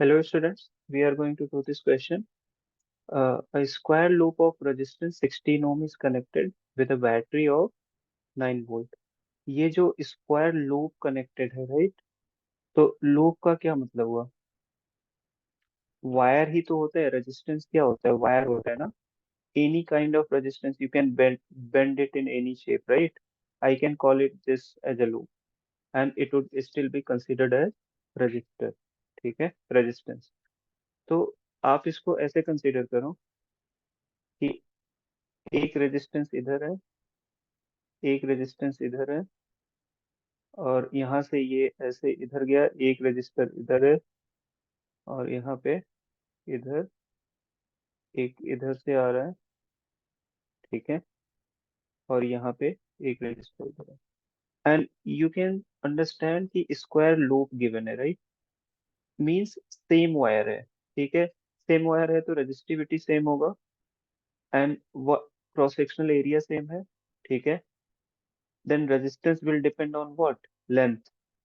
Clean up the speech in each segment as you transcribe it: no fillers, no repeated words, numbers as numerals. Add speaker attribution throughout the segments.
Speaker 1: Hello students, we are going to do this question. A square loop of resistance 16 ohm is connected with a battery of 9 volt. ये जो square loop connected है, right? तो loop का क्या मतलब हुआ? Wire ही तो होता है, रेजिस्टेंस क्या होता है? वायर होता है ना. Any kind of resistance you can bend it in any shape, right? I can call it this as a loop and it would still be considered as resistor. ठीक है, रेजिस्टेंस. तो आप इसको ऐसे कंसीडर करो कि एक रेजिस्टेंस इधर है, एक रेजिस्टेंस इधर है, और यहाँ से ये ऐसे इधर गया, एक रेजिस्टर इधर है, और यहाँ पे इधर एक इधर से आ रहा है. ठीक है, और यहाँ पे एक रेजिस्टर इधर है. एंड यू कैन अंडरस्टैंड कि स्क्वायर लूप गिवन है, राइट? मीन्स सेम वायर है. ठीक है, सेम वायर है तो रेजिस्टिविटी सेम होगा, and cross sectional area same है. ठीक है, then resistance will depend on what? Length,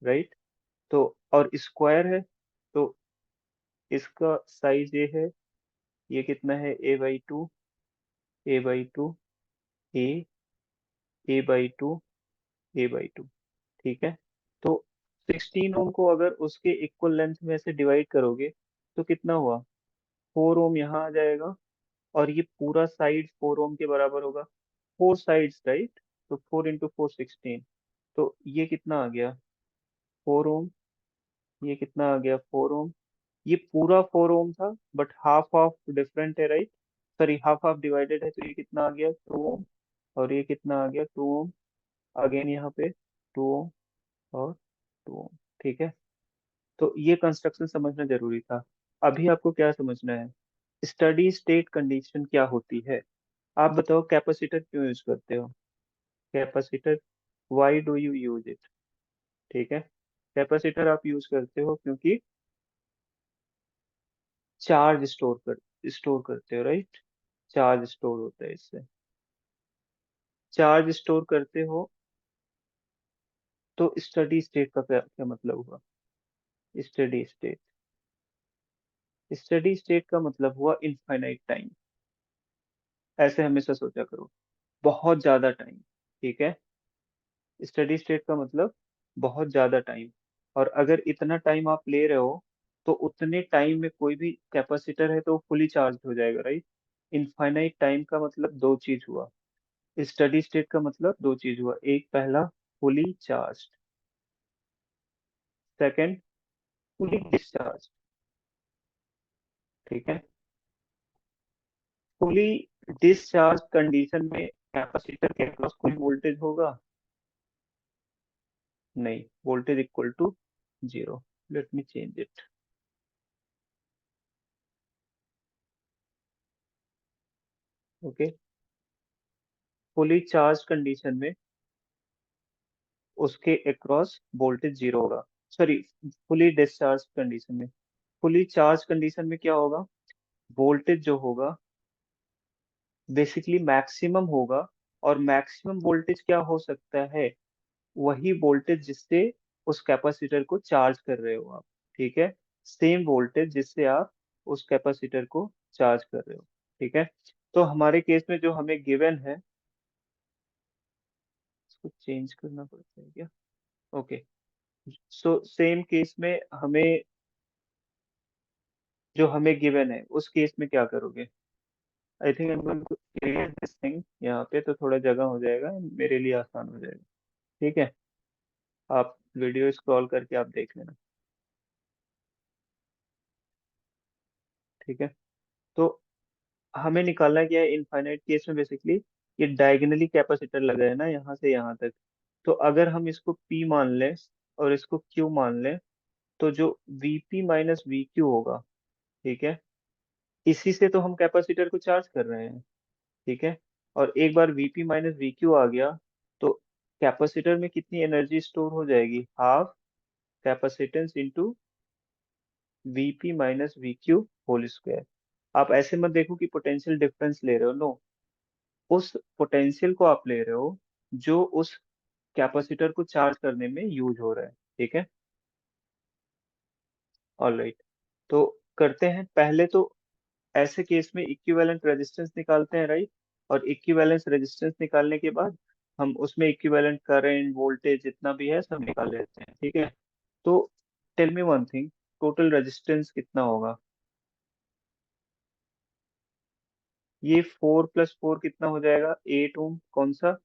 Speaker 1: right? तो और स्क्वायर है तो इसका साइज ये है. ये कितना है? A/2, A/2, ए, A/2, A/2. ठीक है, तो 16 ओम को अगर उसके इक्वल लेंथ में से डिवाइड करोगे तो कितना हुआ? 4 ओम यहाँ आ जाएगा, और ये पूरा साइड 4 ओम के बराबर होगा. Four sides, right? तो 4 × 4 16. तो ये कितना आ गया? 4 ओम. ये कितना आ गया? 4 ओम. ये पूरा 4 ओम था, बट हाफ हाफ डिफरेंट है, right? Sorry, half half divided है, तो ये कितना आ गया? 2 ओम. और ये कितना आ गया? 2 ओम. अगेन यहाँ पे 2 ओम और 2 ओम. ठीक है, तो ये कंस्ट्रक्शन समझना जरूरी था. अभी आपको क्या समझना है? स्टडी स्टेट कंडीशन क्या होती है? आप बताओ, कैपेसिटर क्यों यूज करते हो? Capacitor, why do you use it? ठीक है, कैपेसिटर आप यूज करते हो क्योंकि चार्ज स्टोर करते हो, राइट? चार्ज स्टोर होता है इससे. चार्ज स्टोर करते हो, तो स्टडी स्टेट का क्या क्या मतलब हुआ? स्टडी स्टेट, स्टडी स्टेट का मतलब हुआ इनफाइनाइट टाइम. ऐसे हमेशा सोचा करो, बहुत ज्यादा टाइम. ठीक है, स्टडी स्टेट का मतलब बहुत ज्यादा टाइम. और अगर इतना टाइम आप ले रहे हो, तो उतने टाइम में कोई भी कैपेसिटर है तो वो फुली चार्ज हो जाएगा, राइट? इनफाइनाइट टाइम का मतलब दो चीज हुआ. स्टडी स्टेट का मतलब दो चीज हुआ. एक, पहला, fully charge. Second, fully discharge. ठीक है, फुली डिस्चार्ज कंडीशन में कैपेसिटर के अक्रॉस कोई वोल्टेज होगा? नहीं, voltage equal to zero. Let me change it. Okay, fully charge condition में उसके अक्रॉस वोल्टेज जीरो होगा. सॉरी, फुली डिस्चार्ज कंडीशन में. फुली चार्ज कंडीशन में क्या होगा? वोल्टेज जो होगा बेसिकली मैक्सिमम होगा. और मैक्सिमम वोल्टेज क्या हो सकता है? वही वोल्टेज जिससे उस कैपेसिटर को चार्ज कर रहे हो आप. ठीक है, सेम वोल्टेज जिससे आप उस कैपेसिटर को चार्ज कर रहे हो. ठीक है, तो हमारे केस में जो हमें गिवन है, इसको चेंज करना पड़ता है क्या? ओके, सो सेम केस में हमें, जो हमें गिवन है उस केस में क्या करोगे? I think I am going to clear this thing यहाँ पे, तो थोड़ा जगह हो जाएगा, मेरे लिए आसान हो जाएगा. ठीक है, आप वीडियो स्क्रॉल करके आप देख लेना. ठीक है, तो हमें निकालना क्या है इनफाइनाइट केस में? बेसिकली ये डायगनली कैपेसिटर लगा है ना, यहाँ से यहाँ तक. तो अगर हम इसको P मान लें और इसको Q मान लें, तो जो Vp माइनस वी क्यू होगा, ठीक है, इसी से तो हम कैपेसिटर को चार्ज कर रहे हैं. ठीक है, और एक बार Vp माइनस वी क्यू आ गया, तो कैपेसिटर में कितनी एनर्जी स्टोर हो जाएगी? Half capacitance into Vp minus V Q whole square. आप ऐसे मत देखो कि पोटेंशियल डिफरेंस ले रहे हो, नो. उस पोटेंशियल को आप ले रहे हो जो उस कैपेसिटर को चार्ज करने में यूज हो रहा है. ठीक है, ऑलराइट. तो करते हैं पहले तो, ऐसे केस में इक्विवेलेंट रेजिस्टेंस निकालते हैं, राइट। और इक्विवेलेंस रेजिस्टेंस निकालने के बाद हम उसमें इक्विवेलेंट करंट वोल्टेज जितना भी है सब निकाल लेते हैं, ठीक है। तो tell me one thing, total resistance कितना होगा? ये 4 + 4 कितना हो जाएगा? 8 ओम। कौन सा?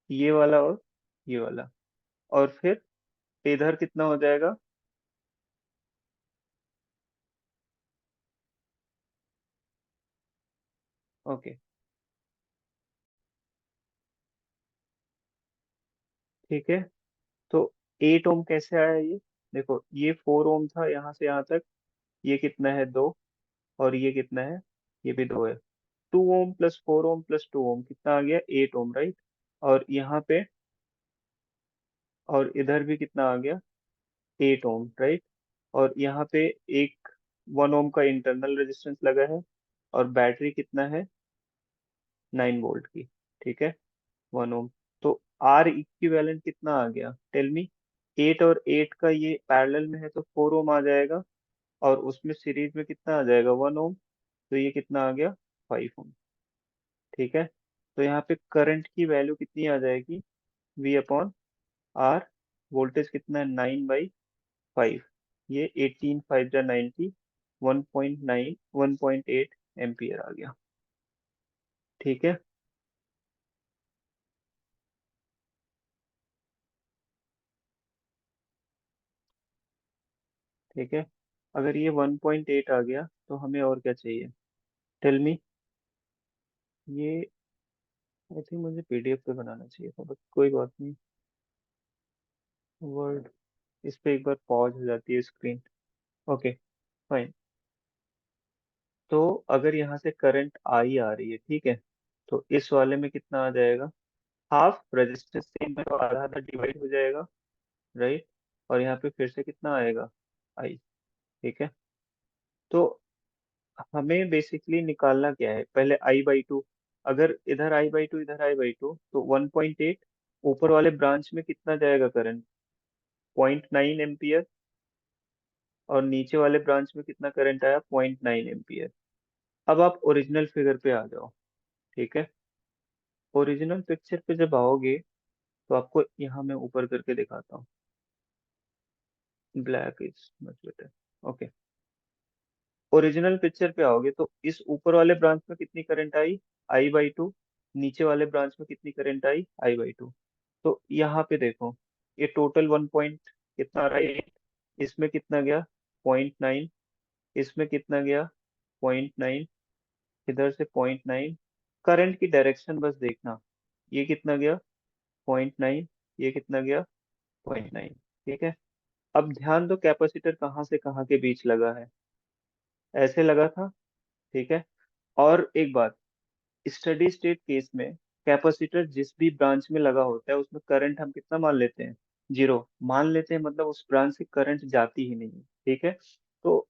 Speaker 1: ये वाला और ये वाला। और फिर इधर कितना हो जाएगा? ओके, ठीक है। तो 8 ओम कैसे आया ये? देखो, ये 4 ओम था यहाँ से यहाँ तक। ये कितना है? 2। और ये कितना है? ये भी 2 है। 2 ओम + 4 ओम + 2 ओम कितना आ गया? 8 ओम, राइट। और यहाँ पे और इधर भी कितना आ गया? 8 ओम, राइट। और यहाँ पे एक 1 ओम का इंटरनल रेजिस्टेंस लगा है। और बैटरी कितना है? 9 वोल्ट की, ठीक है। 1 ओम। तो आर इक्विवेलेंट कितना आ गया? Tell me. 8 और 8 का ये पैरेलल में है तो 4 ओम आ जाएगा। और उसमें सीरीज में कितना आ जाएगा? 1 ओम। तो ये कितना आ गया? 5 ओम, ठीक है। तो यहाँ पे करंट की वैल्यू कितनी आ जाएगी? V/R। वोल्टेज कितना है? 9/5। ये 18 5 जा 90, 1.9 1.8 एम्पियर आ गया, ठीक है। ठीक है, अगर ये 1.8 आ गया तो हमें और क्या चाहिए? Tell me. ये आई थिंक मुझे पीडीएफ पे बनाना चाहिए था, बट कोई बात नहीं। वर्ड, इस पे एक बार पॉज हो जाती है स्क्रीन। Okay, fine. तो अगर यहाँ से करंट आई आ रही है, ठीक है, तो इस वाले में कितना आ जाएगा? हाफ रेजिस्टेंस सेम है तो आधा आधा डिवाइड हो जाएगा, राइट। और यहाँ पे फिर से कितना आएगा? आई, ठीक है। तो हमें बेसिकली निकालना क्या है? पहले I/2। अगर इधर I/2 इधर I/2 तो 1.8। ऊपर वाले ब्रांच में कितना जाएगा करंट? 0.9 एम्पियर। और नीचे वाले ब्रांच में कितना करंट आया? 0.9 एम्पियर। अब आप ओरिजिनल फिगर पे आ जाओ, ठीक है। ओरिजिनल पिक्चर पे जब आओगे तो आपको यहाँ मैं ऊपर करके दिखाता हूँ। Black is much better. Okay, original picture पे आओगे तो इस ऊपर वाले ब्रांच में कितनी करंट आई? I/2। नीचे वाले ब्रांच में कितनी करंट आई? I/2। तो यहाँ पे देखो, ये टोटल 1 पॉइंट कितना आ रहा है? 8। इसमें कितना गया? 0.9। इसमें कितना गया? 0.9। इधर से 0.9। करंट की डायरेक्शन बस देखना, ये कितना गया? 0.9। ये कितना गया? 0.9, ठीक है। अब ध्यान दो, कैपेसिटर कहाँ से कहाँ के बीच लगा है? ऐसे लगा था, ठीक है। और एक बात, स्टडी स्टेट केस में कैपेसिटर जिस भी ब्रांच में लगा होता है उसमें करंट हम कितना मान लेते हैं? 0 मान लेते हैं, मतलब उस ब्रांच से करंट जाती ही नहीं है, ठीक है। तो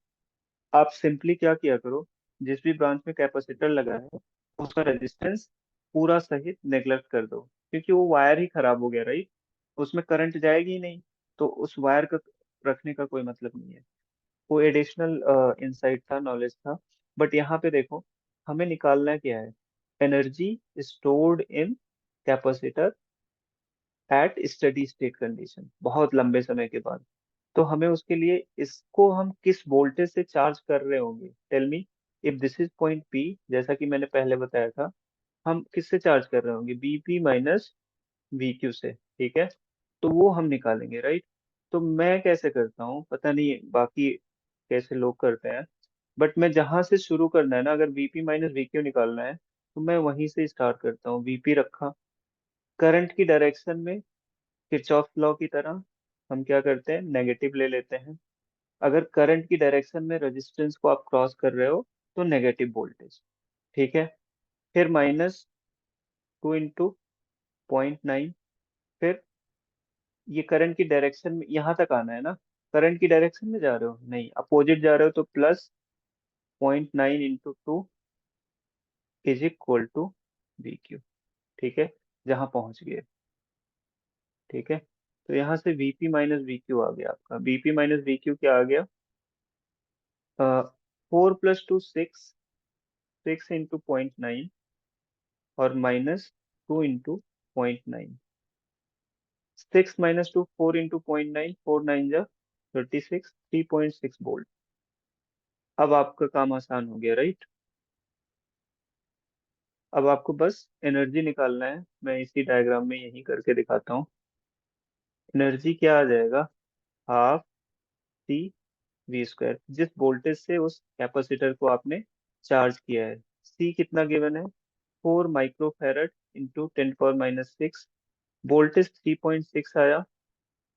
Speaker 1: आप सिंपली क्या किया करो, जिस भी ब्रांच में कैपेसिटर लगा है उसका रेजिस्टेंस पूरा सहित नेग्लेक्ट कर दो, क्योंकि वो वायर ही खराब हो गया, राइट। उसमें करंट जाएगी ही नहीं, तो उस वायर का रखने का कोई मतलब नहीं है। वो एडिशनल इंसाइट था, नॉलेज था। बट यहाँ पे देखो, हमें निकालना क्या है? Energy stored in capacitor eight steady state condition, बहुत लंबे समय के बाद। तो हमें उसके लिए इसको हम किस वोल्टेज से चार्ज कर रहे होंगे? Tell me. If this is point P, जैसा कि मैंने पहले बताया था, हम किससे चार्ज कर रहे होंगे? BP - VQ से, ठीक है। तो वो हम निकालेंगे, राइट। तो मैं कैसे करता हूँ पता नहीं बाकी कैसे लोग करते हैं, बट मैं जहां से शुरू करना है ना, अगर VP - VQ निकालना है तो मैं वहीं से स्टार्ट करता हूँ। VP रखा, करंट की डायरेक्शन में किरचॉफ लॉ की तरह हम क्या करते हैं? नेगेटिव ले लेते हैं। अगर करंट की डायरेक्शन में रेजिस्टेंस को आप क्रॉस कर रहे हो तो नेगेटिव वोल्टेज, ठीक है। फिर -2 × 0.9। फिर ये करंट की डायरेक्शन में यहाँ तक आना है ना, करंट की डायरेक्शन में जा रहे हो, नहीं अपोजिट जा रहे हो, तो +0.9 × 2 = VQ, ठीक है। जहाँ पहुंच गए, ठीक है। तो यहाँ से VP - VQ आ गया आपका। VP - VQ क्या आ गया? 4 + 2 6, 6 into 0.9 और -2 into 0.9. 6 - 2 4 into 0.9, 4 9 जा 36, 3.6 वोल्ट. अब आपका काम आसान हो गया, राइट? अब आपको बस एनर्जी निकालना है. मैं इसी डायग्राम में यही करके दिखाता हूँ. एनर्जी क्या आ जाएगा? हाफ सी वी स्क्वायर, जिस वोल्टेज से उस कैपेसिटर को आपने चार्ज किया है. सी कितना गिवन है? 4 माइक्रोफैरड इंटू 10⁻⁶. वोल्टेज 3.6 आया.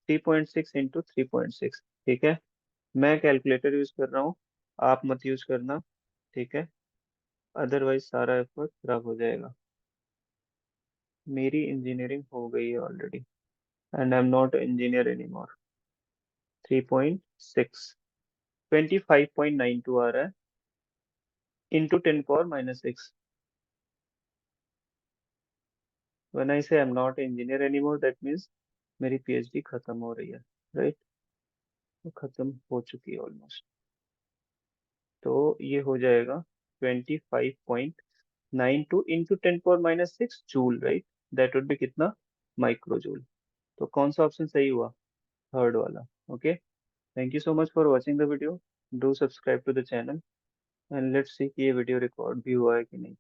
Speaker 1: 3.6 इंटू 3.6. ठीक है. मैं कैलकुलेटर यूज कर रहा हूँ, आप मत यूज करना. ठीक है, अदरवाइज सारा एफर्ट खराब हो जाएगा. मेरी इंजीनियरिंग हो गई है already and I am not engineer any more. 3.6, 25.92 आ रहा है इंटू 10⁻⁶. व्हेन आई से I am not engineer any more, that means मेरी पीएचडी खत्म हो रही है, राइट? तो खत्म हो चुकी है ऑलमोस्ट. तो ये हो जाएगा 25.92 into 10⁻⁶ joule, right? That would be कितना? Micro joule. तो कौन सा ऑप्शन सही हुआ? थर्ड वाला. Okay. Thank you so much for watching the video. Do subscribe to the channel and let's see कि ये वीडियो रिकॉर्ड भी हुआ है कि नहीं.